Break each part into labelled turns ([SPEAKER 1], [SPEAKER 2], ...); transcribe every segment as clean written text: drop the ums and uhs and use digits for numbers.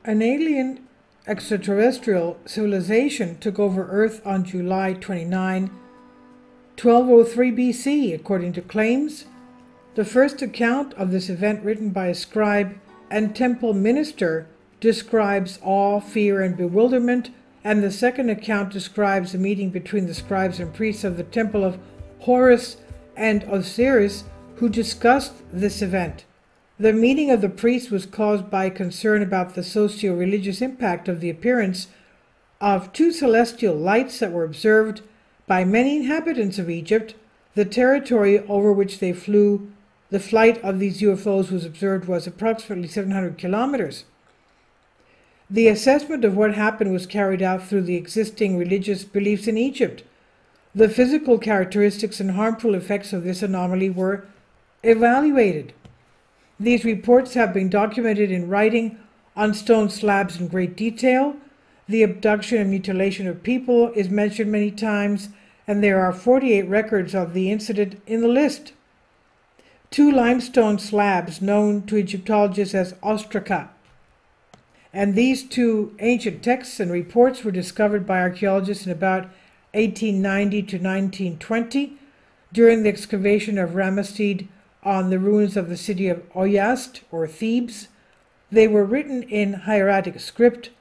[SPEAKER 1] An alien extraterrestrial civilization took over Earth on July 29, 1203 BC, according to claims. The first account of this event, written by a scribe and temple minister, describes awe, fear, and bewilderment, and the second account describes a meeting between the scribes and priests of the temple of Horus and Osiris, who discussed this event. The meeting of the priests was caused by concern about the socio-religious impact of the appearance of two celestial lights that were observed by many inhabitants of Egypt. The territory over which they flew. The flight of these UFOs was observed was approximately 700 kilometers. The assessment of what happened was carried out through the existing religious beliefs in Egypt. The physical characteristics and harmful effects of this anomaly were evaluated. These reports have been documented in writing on stone slabs in great detail. The abduction and mutilation of people is mentioned many times, and there are 48 records of the incident in the list. Two limestone slabs known to Egyptologists as ostraca, and these two ancient texts and reports were discovered by archaeologists in about 1890 to 1920 during the excavation of Ramesses on the ruins of the city of Oyast, or Thebes. They were written in hieratic script.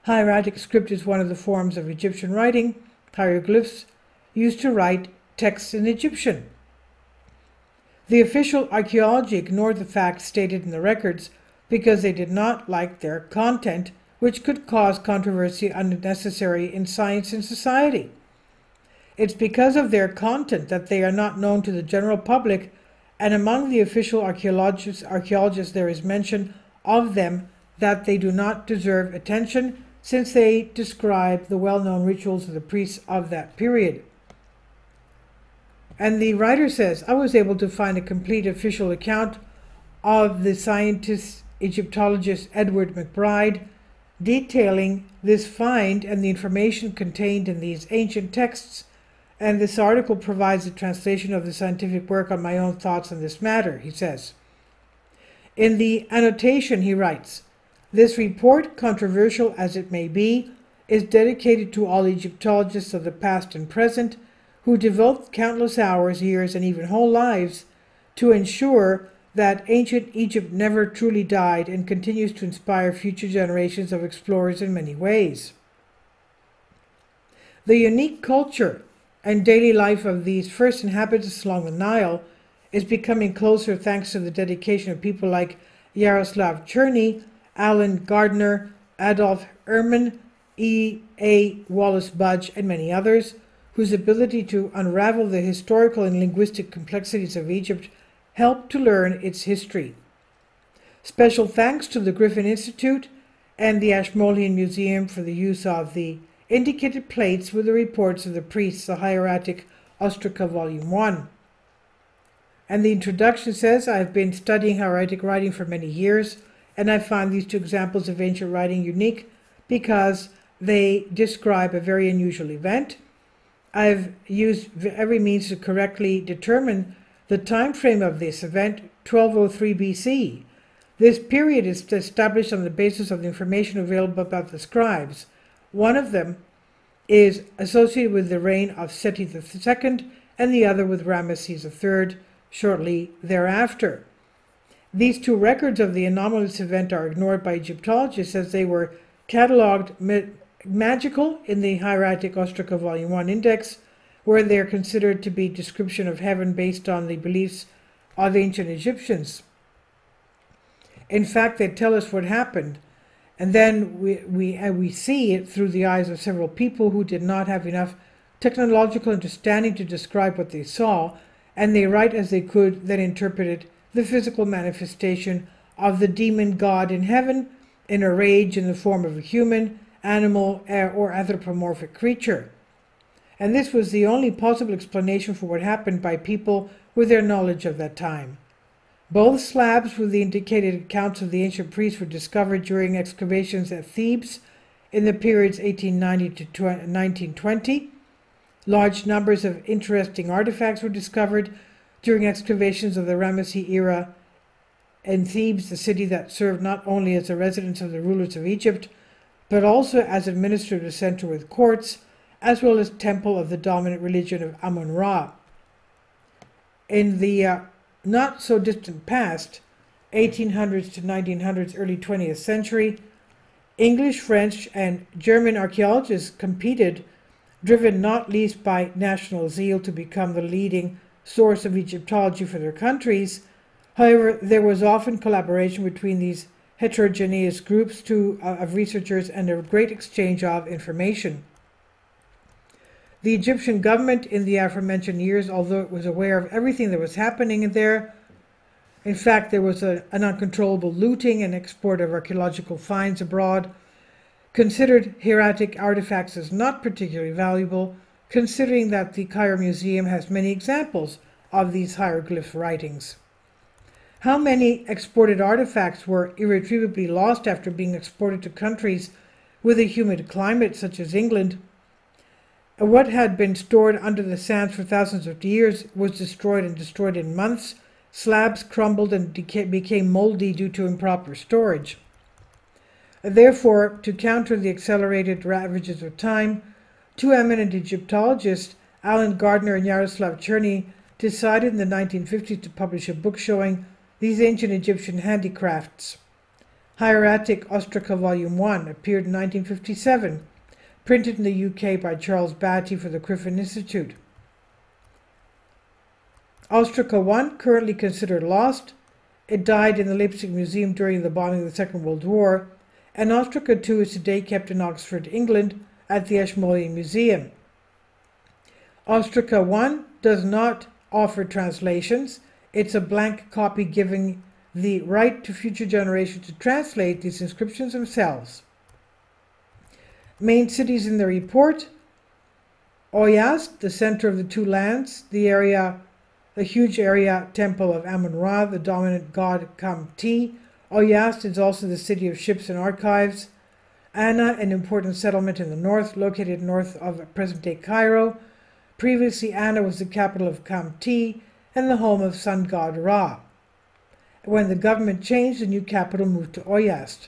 [SPEAKER 1] Hieratic script is one of the forms of Egyptian writing, hieroglyphs, used to write texts in Egyptian. The official archaeology ignored the facts stated in the records because they did not like their content, which could cause controversy unnecessary in science and society. It's because of their content that they are not known to the general public, and among the official archaeologists there is mention of them that they do not deserve attention since they describe the well-known rituals of the priests of that period. And the writer says, I was able to find a complete official account of the scientist Egyptologist Edward McBride detailing this find and the information contained in these ancient texts, and this article provides a translation of the scientific work on my own thoughts on this matter, he says. In the annotation, he writes, this report, controversial as it may be, is dedicated to all Egyptologists of the past and present who devote countless hours, years, and even whole lives to ensure that ancient Egypt never truly died and continues to inspire future generations of explorers in many ways. The unique culture and daily life of these first inhabitants along the Nile is becoming closer thanks to the dedication of people like Yaroslav Cherny, Alan Gardner, Adolf Ehrman, E.A. Wallace Budge, and many others, whose ability to unravel the historical and linguistic complexities of Egypt helped to learn its history. Special thanks to the Griffin Institute and the Ashmolean Museum for the use of the indicated plates with the reports of the priests, the hieratic ostraca, Volume 1. And the introduction says, I have been studying hieratic writing for many years, and I find these two examples of ancient writing unique because they describe a very unusual event. I've used every means to correctly determine the time frame of this event, 1203 BC. This period is established on the basis of the information available about the scribes. One of them is associated with the reign of Seti II, and the other with Ramesses III shortly thereafter. These two records of the anomalous event are ignored by Egyptologists as they were catalogued magical in the hieratic ostraca Volume 1 index, where they are considered to be description of heaven based on the beliefs of ancient Egyptians. In fact, they tell us what happened, and then we see it through the eyes of several people who did not have enough technological understanding to describe what they saw, and they write as they could, then interpreted the physical manifestation of the demon god in heaven in a rage in the form of a human, animal, or anthropomorphic creature. And this was the only possible explanation for what happened by people with their knowledge of that time. Both slabs with the indicated accounts of the ancient priests were discovered during excavations at Thebes in the periods 1890 to 1920. Large numbers of interesting artifacts were discovered during excavations of the Ramesses era and Thebes, the city that served not only as the residence of the rulers of Egypt, but also as administrative center with courts, as well as temple of the dominant religion of Amun-Ra. In the not-so-distant past, 1800s to 1900s, early 20th century, English, French, and German archaeologists competed, driven not least by national zeal to become the leading source of Egyptology for their countries. However, there was often collaboration between these heterogeneous groups of researchers and a great exchange of information. The Egyptian government in the aforementioned years, although it was aware of everything that was happening there, in fact, there was an uncontrollable looting and export of archaeological finds abroad, considered hieratic artifacts as not particularly valuable, considering that the Cairo Museum has many examples of these hieroglyph writings. How many exported artifacts were irretrievably lost after being exported to countries with a humid climate such as England? What had been stored under the sands for thousands of years was destroyed in months. Slabs crumbled and became moldy due to improper storage. Therefore, to counter the accelerated ravages of time, two eminent Egyptologists, Alan Gardner and Yaroslav Cherny, decided in the 1950s to publish a book showing these ancient Egyptian handicrafts. Hieratic Ostraca Volume 1 appeared in 1957, printed in the UK by Charles Batty for the Griffin Institute. Ostraca I, currently considered lost, it died in the Leipzig Museum during the bombing of the Second World War, and Ostraca II is today kept in Oxford, England, at the Ashmolean Museum. Ostraca I does not offer translations. It's a blank copy giving the right to future generations to translate these inscriptions themselves. Main cities in the report: Oyast, the center of the two lands, the huge area temple of Amun-Ra, the dominant god Kam-Ti. Oyast is also the city of ships and archives. Anna, an important settlement in the north, located north of present-day Cairo. Previously, Anna was the capital of Kam-Ti and the home of sun god Ra. When the government changed, the new capital moved to Oyast.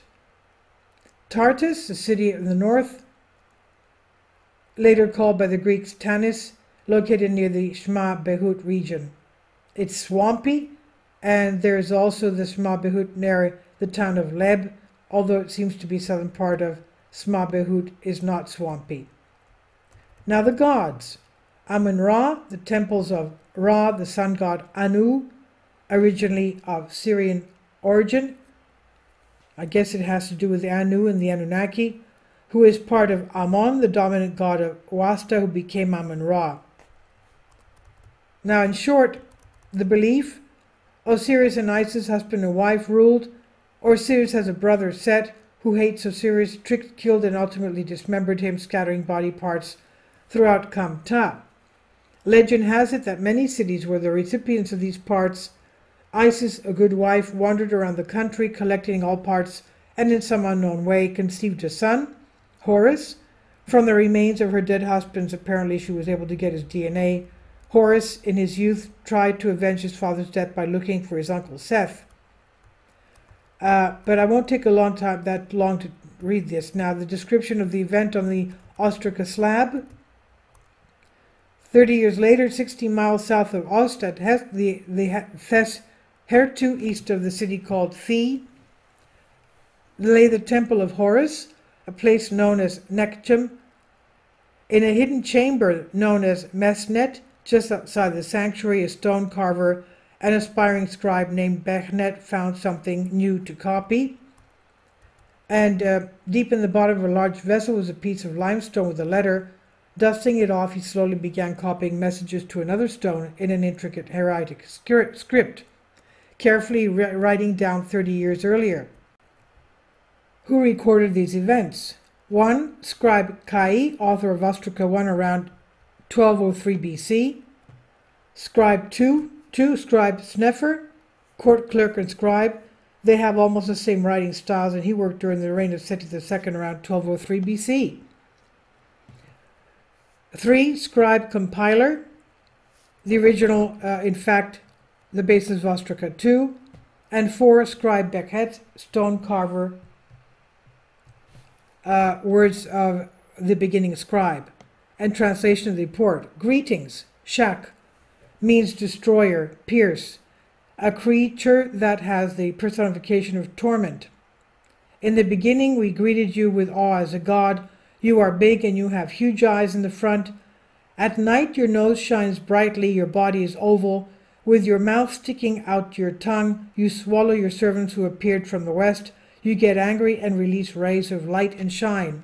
[SPEAKER 1] Tartus, the city in the north, later called by the Greeks Tanis, located near the Shma Behut region. It's swampy, and there's also the Shma Behut near the town of Leb, although it seems to be southern part of Shma Behut is not swampy. Now the gods. Amun-Ra, the temples of Ra, the sun god Anu, originally of Syrian origin. I guess it has to do with the Anu and the Anunnaki, who is part of Amon, the dominant god of Wasta, who became Amun-Ra. Now, in short, the belief: Osiris and Isis, husband and wife, ruled. Osiris has a brother, Set, who hates Osiris, tricked, killed, and ultimately dismembered him, scattering body parts throughout Kam-Ta. Legend has it that many cities were the recipients of these parts. Isis, a good wife, wandered around the country, collecting all parts, and in some unknown way conceived a son, Horus. From the remains of her dead husbands, apparently she was able to get his DNA. Horus, in his youth, tried to avenge his father's death by looking for his uncle Seth. But I won't take that long to read this. Now, the description of the event on the Ostraca slab. 30 years later, 16 miles south of Ost, at the Thes Hertu, east of the city called Thi, lay the temple of Horus, a place known as Nekchem. In a hidden chamber known as Mesnet, just outside the sanctuary, a stone carver, an aspiring scribe named Bechnet, found something new to copy. And deep in the bottom of a large vessel was a piece of limestone with a letter. Dusting it off, he slowly began copying messages to another stone in an intricate hieratic script, carefully writing down 30 years earlier. Who recorded these events? 1. Scribe Kai, author of Ostraca I around 1203 BC. Scribe 2. Scribe Sneffer, court clerk and scribe. They have almost the same writing styles, and he worked during the reign of Seti II around 1203 BC. 3. Scribe Compiler, the original, in fact, the basis of Ostraca II. and 4 Scribe Beckett, stone carver, words of the beginning scribe, and translation of the report. Greetings. Shak means destroyer, pierce, a creature that has the personification of torment. In the beginning we greeted you with awe as a god. You are big and you have huge eyes in the front. At night your nose shines brightly, your body is oval. With your mouth sticking out your tongue, you swallow your servants who appeared from the west. You get angry and release rays of light and shine.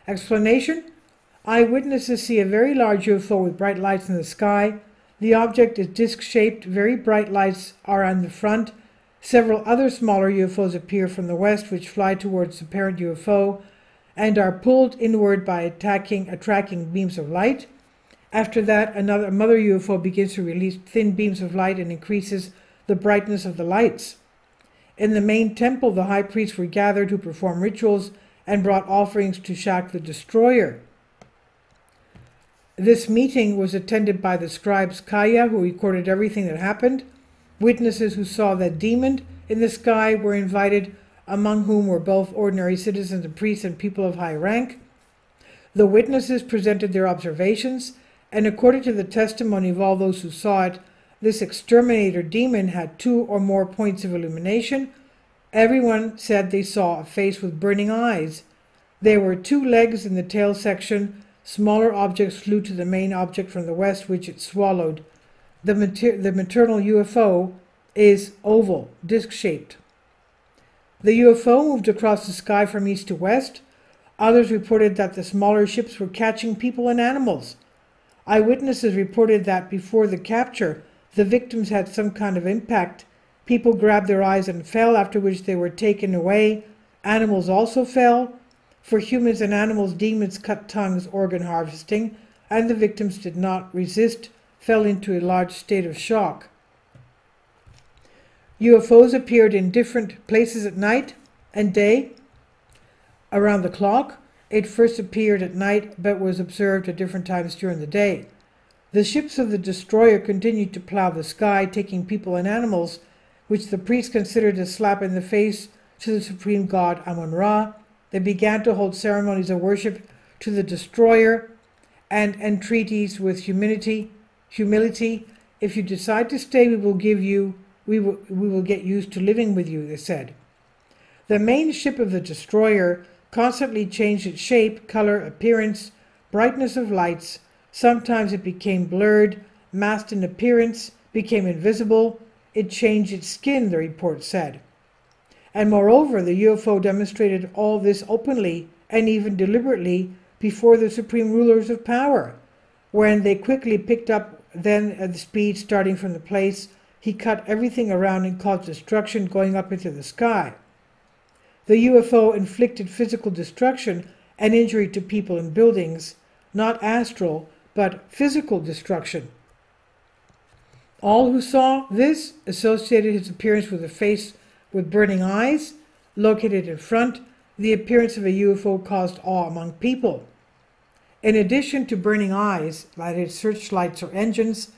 [SPEAKER 1] Explanation: eyewitnesses see a very large UFO with bright lights in the sky. The object is disc-shaped, very bright lights are on the front. Several other smaller UFOs appear from the west, which fly towards the parent UFO and are pulled inward by attracting beams of light. After that, a mother UFO begins to release thin beams of light and increases the brightness of the lights. In the main temple, the high priests were gathered to perform rituals and brought offerings to Shak the Destroyer. This meeting was attended by the scribes Kaya, who recorded everything that happened. Witnesses who saw the demon in the sky were invited, among whom were both ordinary citizens and priests and people of high rank. The witnesses presented their observations, and according to the testimony of all those who saw it, this exterminator demon had 2 or more points of illumination. Everyone said they saw a face with burning eyes. There were 2 legs in the tail section. Smaller objects flew to the main object from the west, which it swallowed. The maternal UFO is oval, disc-shaped. The UFO moved across the sky from east to west. Others reported that the smaller ships were catching people and animals. Eyewitnesses reported that before the capture, the victims had some kind of impact. People grabbed their eyes and fell, after which they were taken away. Animals also fell. For humans and animals, demons cut tongues, organ harvesting, and the victims did not resist, fell into a large state of shock. UFOs appeared in different places at night and day, around the clock. It first appeared at night, but was observed at different times during the day. The ships of the destroyer continued to plow the sky, taking people and animals, which the priests considered a slap in the face to the supreme god Amun-Ra. They began to hold ceremonies of worship to the destroyer and entreaties with humility. If you decide to stay, we will get used to living with you, they said. The main ship of the destroyer constantly changed its shape, color, appearance, brightness of lights. Sometimes it became blurred, masked in appearance, became invisible. It changed its skin, the report said. And moreover, the UFO demonstrated all this openly and even deliberately before the supreme rulers of power. When they quickly picked up then at the speed starting from the place, he cut everything around and caused destruction going up into the sky. The UFO inflicted physical destruction and injury to people and buildings, not astral, but physical destruction. All who saw this associated his appearance with a face with burning eyes, located in front. The appearance of a UFO caused awe among people. In addition to burning eyes, that is, searchlights or engines,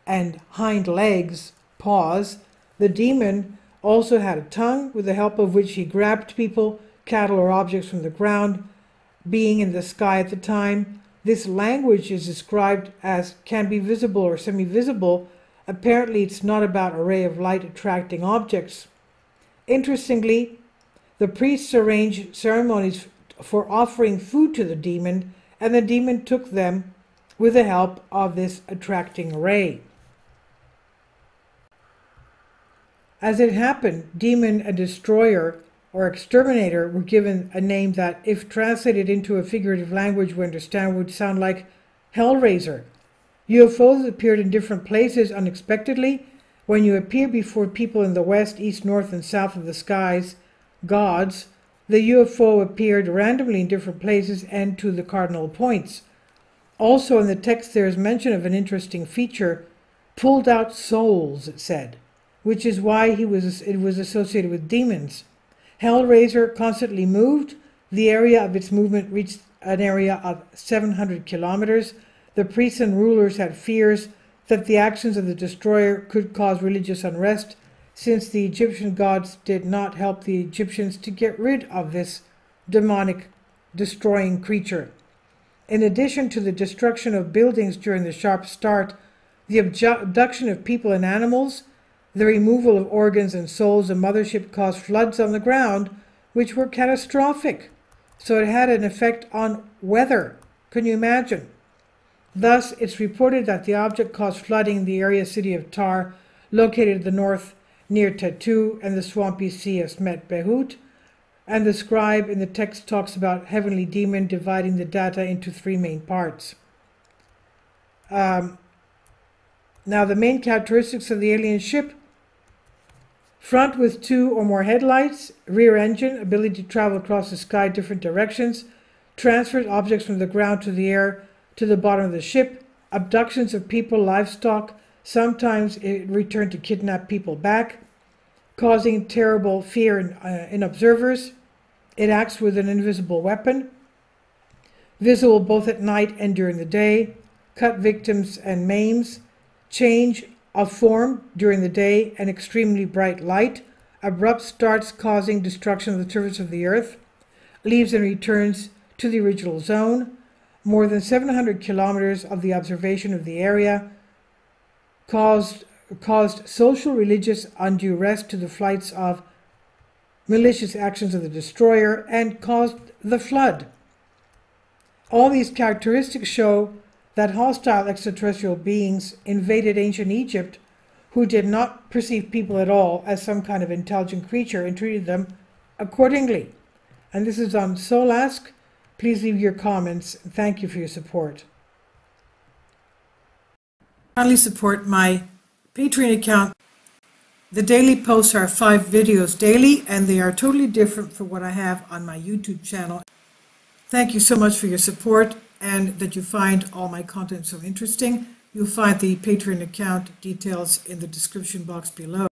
[SPEAKER 1] and hind legs, paws, the demon also had a tongue, with the help of which he grabbed people, cattle, or objects from the ground, being in the sky at the time. This language is described as can be visible or semi-visible. Apparently it's not about an array of light attracting objects. Interestingly, the priests arranged ceremonies for offering food to the demon, and the demon took them with the help of this attracting array. As it happened, demon and destroyer or exterminator were given a name that, if translated into a figurative language we understand, would sound like Hellraiser. UFOs appeared in different places unexpectedly. When you appear before people in the west, east, north, and south of the skies, gods, the UFO appeared randomly in different places and to the cardinal points. Also in the text there is mention of an interesting feature, pulled out souls, it said, which is why it was associated with demons. Hellraiser constantly moved. The area of its movement reached an area of 700 kilometers. The priests and rulers had fears that the actions of the destroyer could cause religious unrest. since the Egyptian gods did not help the Egyptians to get rid of this demonic destroying creature. In addition to the destruction of buildings during the sharp start, the abduction of people and animals, the removal of organs and souls, the mothership caused floods on the ground, which were catastrophic. So it had an effect on weather. Can you imagine? Thus, it's reported that the object caused flooding in the area city of Tar, located in the north near Tetu and the swampy sea of Smet Behut, and the scribe in the text talks about heavenly demon dividing the data into three main parts. Now, the main characteristics of the alien ship: front with two or more headlights, rear engine, ability to travel across the sky different directions, transfers objects from the ground to the air to the bottom of the ship, abductions of people, livestock, sometimes it returned to kidnap people back, causing terrible fear in observers. It acts with an invisible weapon, visible both at night and during the day, cut victims and maims, change of form during the day, and extremely bright light, abrupt starts causing destruction of the surface of the earth, leaves and returns to the original zone, more than 700 kilometers of the observation of the area, caused social, religious, undue rest to the flights of malicious actions of the destroyer, and caused the flood. All these characteristics show that hostile extraterrestrial beings invaded ancient Egypt, who did not perceive people at all as some kind of intelligent creature and treated them accordingly. And this is on Solask. Please leave your comments. Thank you for your support. Kindly support my Patreon account. The daily posts are 5 videos daily, and they are totally different from what I have on my YouTube channel. Thank you so much for your support and that you find all my content so interesting. You'll find the Patreon account details in the description box below.